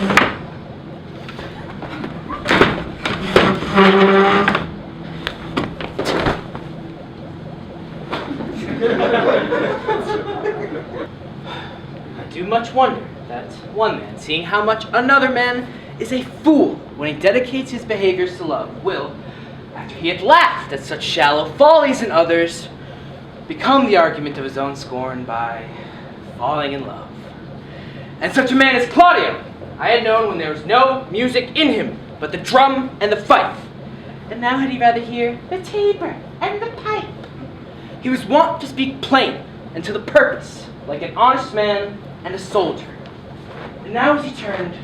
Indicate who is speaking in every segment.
Speaker 1: I do much wonder that one man, seeing how much another man is a fool when he dedicates his behaviors to love, will, after he had laughed at such shallow follies in others, become the argument of his own scorn by falling in love. And such a man as Claudio I had known when there was no music in him but the drum and the fife. And now had he rather hear the tabor and the pipe. He was wont to speak plain and to the purpose, like an honest man and a soldier. And now as he turned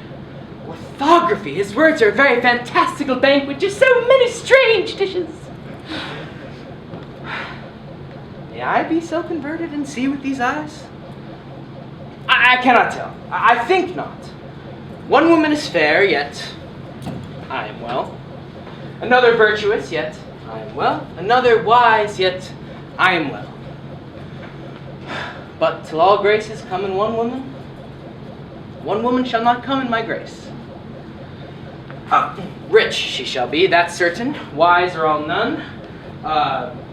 Speaker 1: orthography, his words are a very fantastical banquet, just so many strange dishes. May I be so converted and see with these eyes? I cannot tell. I think not. One woman is fair, yet I am well. Another virtuous, yet I am well. Another wise, yet I am well. But till all graces come in one woman shall not come in my grace. Rich she shall be, that's certain. Wise are all none.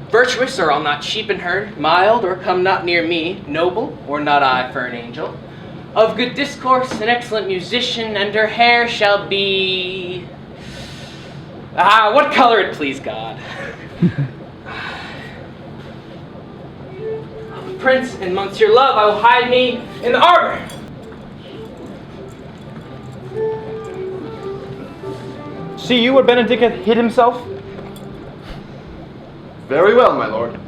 Speaker 1: Virtuous are all not sheep and herd. Mild or come not near me. Noble or not I for an angel. Of good discourse, an excellent musician, and her hair shall be... what color it please God. Prince and Monsieur Love, I will hide me in the arbor.
Speaker 2: See you where Benedict hath hid himself?
Speaker 3: Very well, my lord.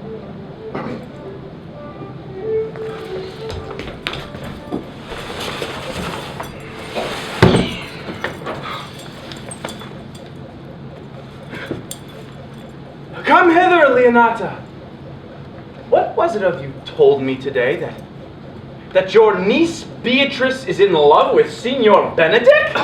Speaker 2: Come hither, Leonata. What was it of you told me today that your niece Beatrice is in love with Signor Benedict?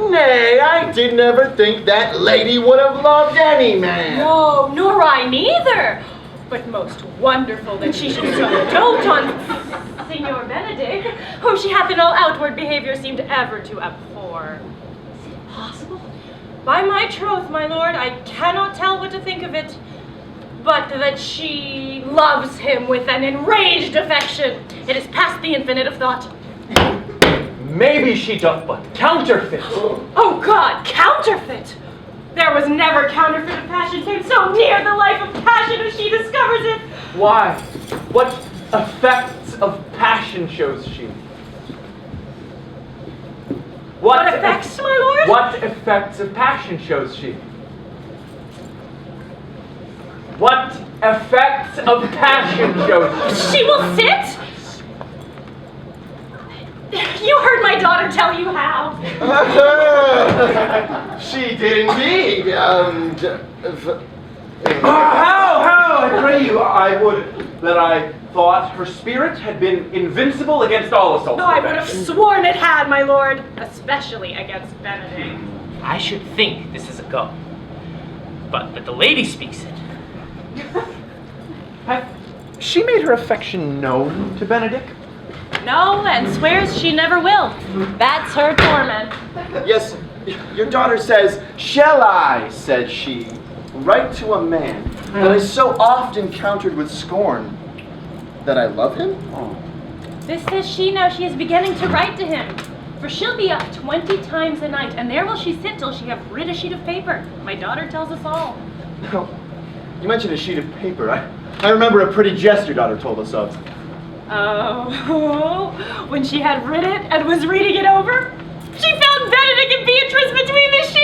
Speaker 3: Nay, I did never think that lady would have loved any man.
Speaker 4: No, nor I neither. But most wonderful that she should so dote on Signor Benedict, whom she hath in all outward behavior seemed ever to abhor. Is it possible? By my troth, my lord, I cannot tell what to think of it, but that she loves him with an enraged affection. It is past the infinite of thought.
Speaker 2: Maybe she doth but counterfeit.
Speaker 4: Oh God, counterfeit! There was never counterfeit of passion came so near the life of passion as she discovers it.
Speaker 2: Why? What effects of passion shows she?
Speaker 4: What effects, my lord?
Speaker 2: What effects of passion shows she? What effects of passion shows she?
Speaker 4: She will sit? You heard my daughter tell you how.
Speaker 3: She did indeed.
Speaker 2: How, I pray you, I would that I thought her spirit had been invincible against all assaults.
Speaker 4: No, I would have sworn it had, my lord, especially against Benedict.
Speaker 1: I should think this is a go. But that the lady speaks it.
Speaker 2: Hath she made her affection known to Benedict?
Speaker 4: No, and swears she never will. That's her torment.
Speaker 3: Yes, your daughter says, "Shall I," said she, "write to a man that I so often countered with scorn that I love him?"
Speaker 4: This says she now she is beginning to write to him. For she'll be up 20 times a night, and there will she sit till she have writ a sheet of paper. My daughter tells us all.
Speaker 3: Now, you mentioned a sheet of paper. I remember a pretty jest your daughter told us of.
Speaker 4: Oh, when she had writ it and was reading it over, she found Benedict and Beatrice between the sheets!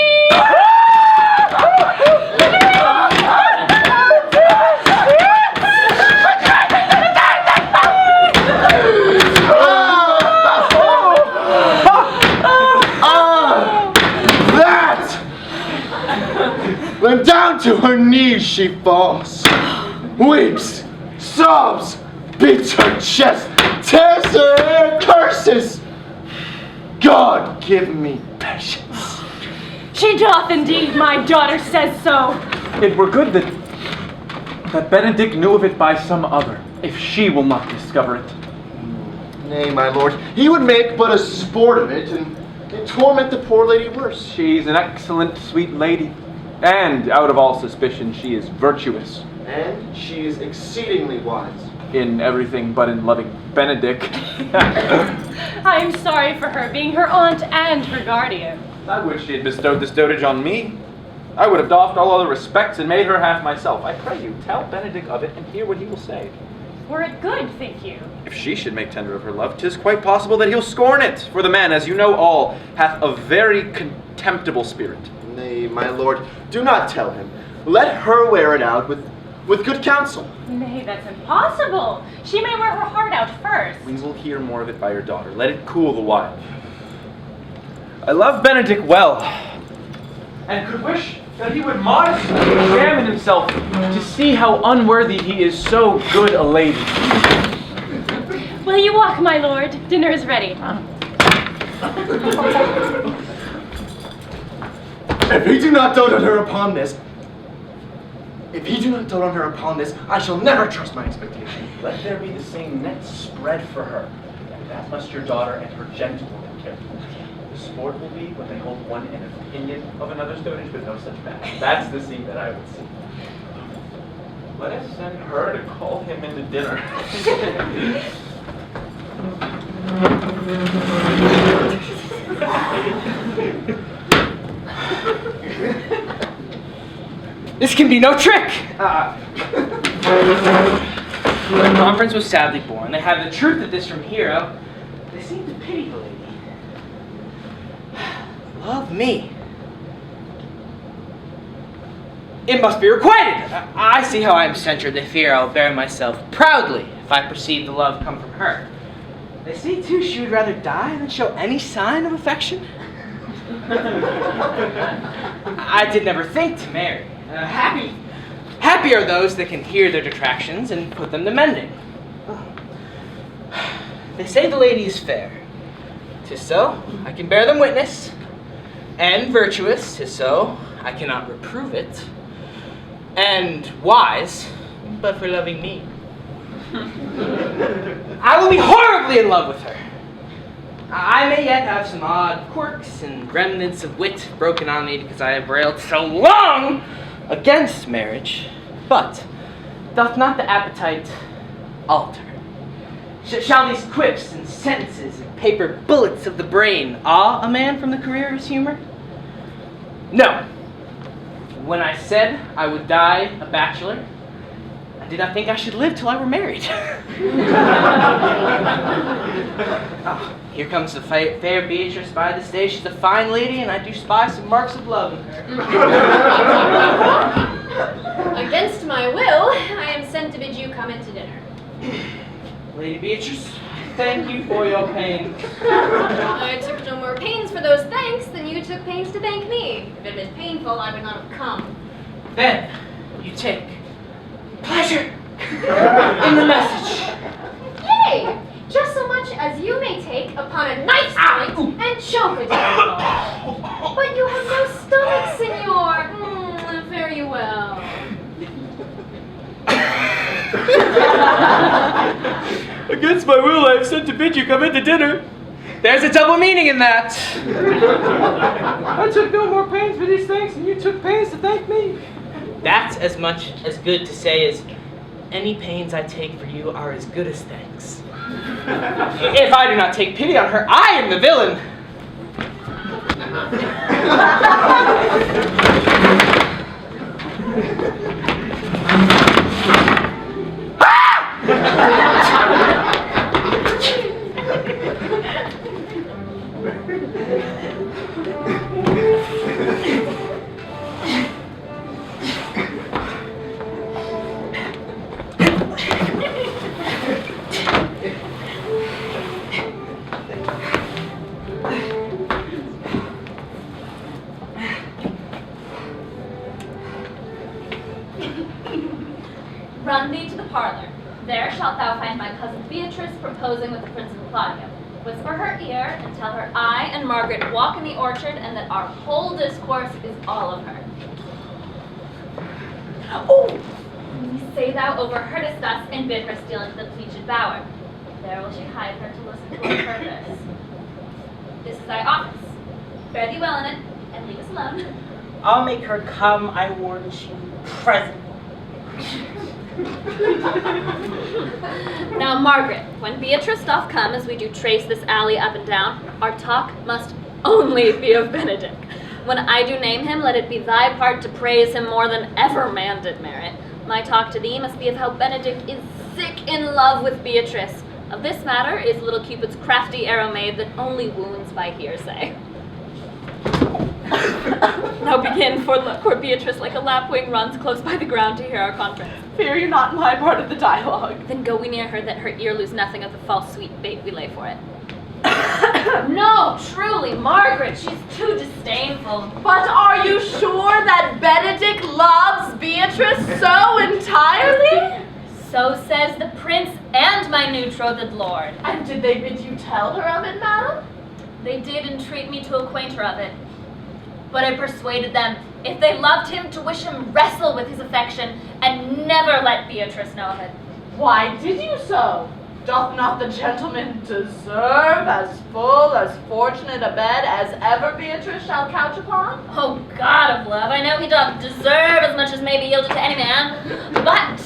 Speaker 3: Then down to her knees she falls, weeps, sobs, beats her chest, tears her hair, curses. God give me patience.
Speaker 4: She doth indeed, my daughter says so.
Speaker 2: It were good that Benedict knew of it by some other, if she will not discover it.
Speaker 3: Nay, my lord, he would make but a sport of it, and torment the poor lady worse.
Speaker 2: She's an excellent, sweet lady, and out of all suspicion, she is virtuous.
Speaker 3: And she is exceedingly wise.
Speaker 2: In everything but in loving Benedict.
Speaker 4: I am sorry for her, being her aunt and her guardian.
Speaker 2: I wish she had bestowed this dotage on me. I would have doffed all other respects and made her half myself. I pray you, tell Benedict of it and hear what he will say.
Speaker 4: Were it good, think you?
Speaker 2: If she should make tender of her love, 'tis quite possible that he'll scorn it. For the man, as you know all, hath a very contemptible spirit.
Speaker 3: Nay, my lord, do not tell him. Let her wear it out with good counsel.
Speaker 4: Nay, that's impossible. She may wear her heart out first.
Speaker 2: We will hear more of it by your daughter. Let it cool the while. I love Benedict well, and could wish that he would modestly examine himself to see how unworthy he is so good a lady.
Speaker 4: Will you walk, my lord? Dinner is ready.
Speaker 3: If he do not dote on her upon this, I shall never trust my expectation.
Speaker 2: Let there be the same net spread for her, and that must your daughter and her gentlewoman care for. The sport will be when they hold one in opinion of another's dotage, but no such match. That's the scene that I would see. Let us send her to call him in to dinner.
Speaker 1: This can be no trick! The conference was sadly born. They have the truth of this from Hero. They seem to pity the lady. Love me. It must be requited. I see how I am censured. They fear I'll bear myself proudly if I perceive the love come from her. They say, too, she would rather die than show any sign of affection. I did never think to marry. Happy are those that can hear their detractions and put them to mending. They say the lady is fair. 'Tis so, I can bear them witness. And virtuous, 'tis so, I cannot reprove it. And wise, but for loving me. I will be horribly in love with her. I may yet have some odd quirks and remnants of wit broken on me because I have railed so long against marriage, but doth not the appetite alter? Shall these quips and sentences and paper bullets of the brain awe a man from the career of his humor? No. When I said I would die a bachelor, I did not think I should live till I were married. Here comes the fair Beatrice by this day. She's a fine lady, and I do spy some marks of love in her.
Speaker 5: Against my will, I am sent to bid you come in to dinner.
Speaker 1: Lady Beatrice, thank you for your pains.
Speaker 5: I took no more pains for those thanks than you took pains to thank me. If it had been painful, I would not have come.
Speaker 1: Then you take pleasure in the message.
Speaker 5: Yay! Just so much as you may take upon a knife's point and choke a devil. But you have no stomach, senor. Fare you well.
Speaker 2: Against my will, I have sent to bid you come in to dinner.
Speaker 1: There's a double meaning in that. I took no more pains for these things than you took pains to thank me. That's as much as good to say as any pains I take for you are as good as thanks. If I do not take pity on her, I am the villain.
Speaker 6: Run thee to the parlor. There shalt thou find my cousin Beatrice proposing with the Principal Claudio. Whisper her ear and tell her I and Margaret walk in the orchard and that our whole discourse is all of her. Oh! Say thou overheardest us and bid her steal into the pleached bower. There will she hide her to listen to our purpose. This is thy office. Fare thee well in it, and leave us alone.
Speaker 7: I'll make her come, I warn you, present.
Speaker 6: Now, Margaret, when Beatrice doth come, as we do trace this alley up and down, our talk must only be of Benedick. When I do name him, let it be thy part to praise him more than ever man did merit. My talk to thee must be of how Benedick is sick in love with Beatrice. Of this matter is little Cupid's crafty arrow made that only wounds by hearsay. Now begin, for look, where Beatrice like a lapwing runs close by the ground to hear our conference.
Speaker 4: Fear you not my part of the dialogue.
Speaker 6: Then go we near her, that her ear lose nothing of the false sweet bait we lay for it. No, truly, Margaret, she's too disdainful.
Speaker 4: But are you sure that Benedick loves Beatrice so entirely?
Speaker 6: So says the prince and my new-trothed lord.
Speaker 4: And did they bid you tell her of it, madam?
Speaker 6: They did entreat me to acquaint her of it. But I persuaded them, if they loved him, to wish him wrestle with his affection, and never let Beatrice know of it.
Speaker 4: Why did you so? Doth not the gentleman deserve as full, as fortunate a bed as ever Beatrice shall couch upon?
Speaker 6: Oh, God of love, I know he doth deserve as much as may be yielded to any man, but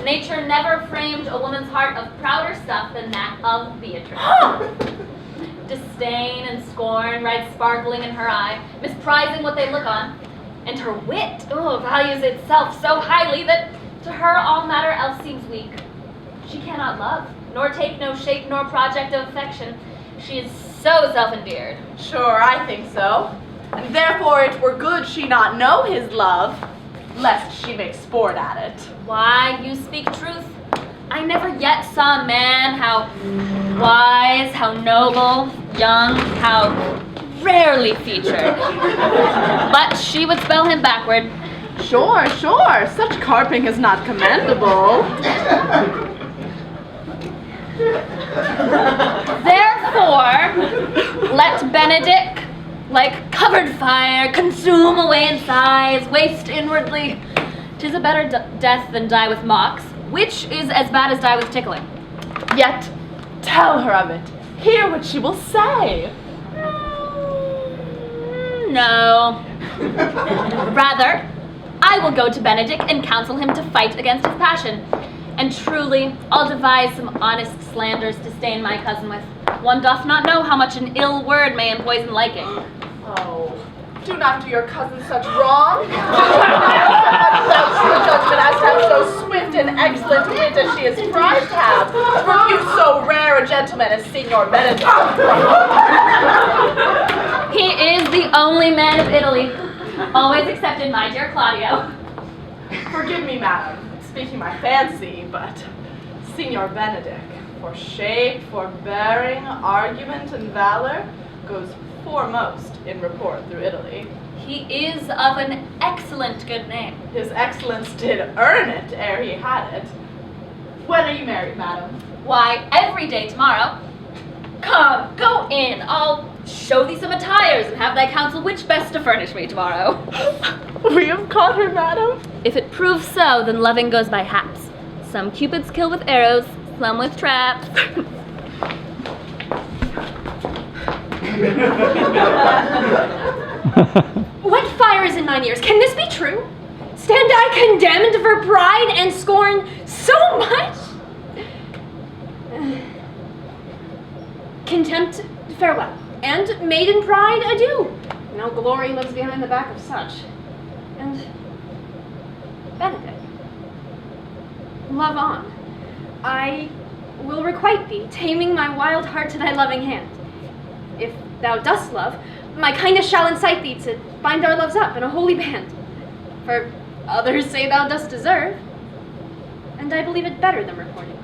Speaker 6: nature never framed a woman's heart of prouder stuff than that of Beatrice. Disdain and scorn ride sparkling in her eye, misprizing what they look on, and her wit values itself so highly that to her all matter else seems weak. She cannot love, nor take no shape nor project of affection. She is so self-endeared.
Speaker 4: Sure, I think so. And therefore it were good she not know his love, lest she make sport at it.
Speaker 6: Why, you speak truth. I never yet saw a man how wise, how noble, young, how rarely featured. But she would spell him backward.
Speaker 4: Sure, such carping is not commendable.
Speaker 6: Therefore, let Benedick, like covered fire, consume away in sighs, waste inwardly. 'Tis a better death than die with mocks, which is as bad as die with tickling.
Speaker 4: Yet, tell her of it. Hear what she will say.
Speaker 6: No. Rather, I will go to Benedick and counsel him to fight against his passion. And truly, I'll devise some honest slanders to stain my cousin with. One doth not know how much an ill word may empoison liking.
Speaker 4: Oh, do not do your cousin such wrong. Do not have so much judgment as to have so swift and excellent wit as she is prized to have. Refuse so rare a gentleman as Signor Benedick.
Speaker 6: He is the only man of Italy. Always excepted my dear Claudio.
Speaker 4: Forgive me, madam, speaking my fancy, but Signor Benedick, for shape, for bearing, argument, and valor, goes foremost in report through Italy.
Speaker 6: He is of an excellent good name.
Speaker 4: His excellence did earn it ere he had it. When are you married, madam?
Speaker 6: Why, every day tomorrow. Come, go in. I'll show thee some attires and have thy counsel which best to furnish me tomorrow.
Speaker 4: We have caught her, madam.
Speaker 6: If it proves so, then loving goes by haps. Some cupids kill with arrows, some with traps.
Speaker 5: What fire is in mine ears? Can this be true? Stand I condemned for pride and scorn so much? Contempt, farewell, and maiden pride, adieu. No glory lives behind the back of such. And Benedick, love on. I will requite thee, taming my wild heart to thy loving hand. If thou dost love, my kindness shall incite thee to bind our loves up in a holy band. For others say thou dost deserve, and I believe it better than reporting.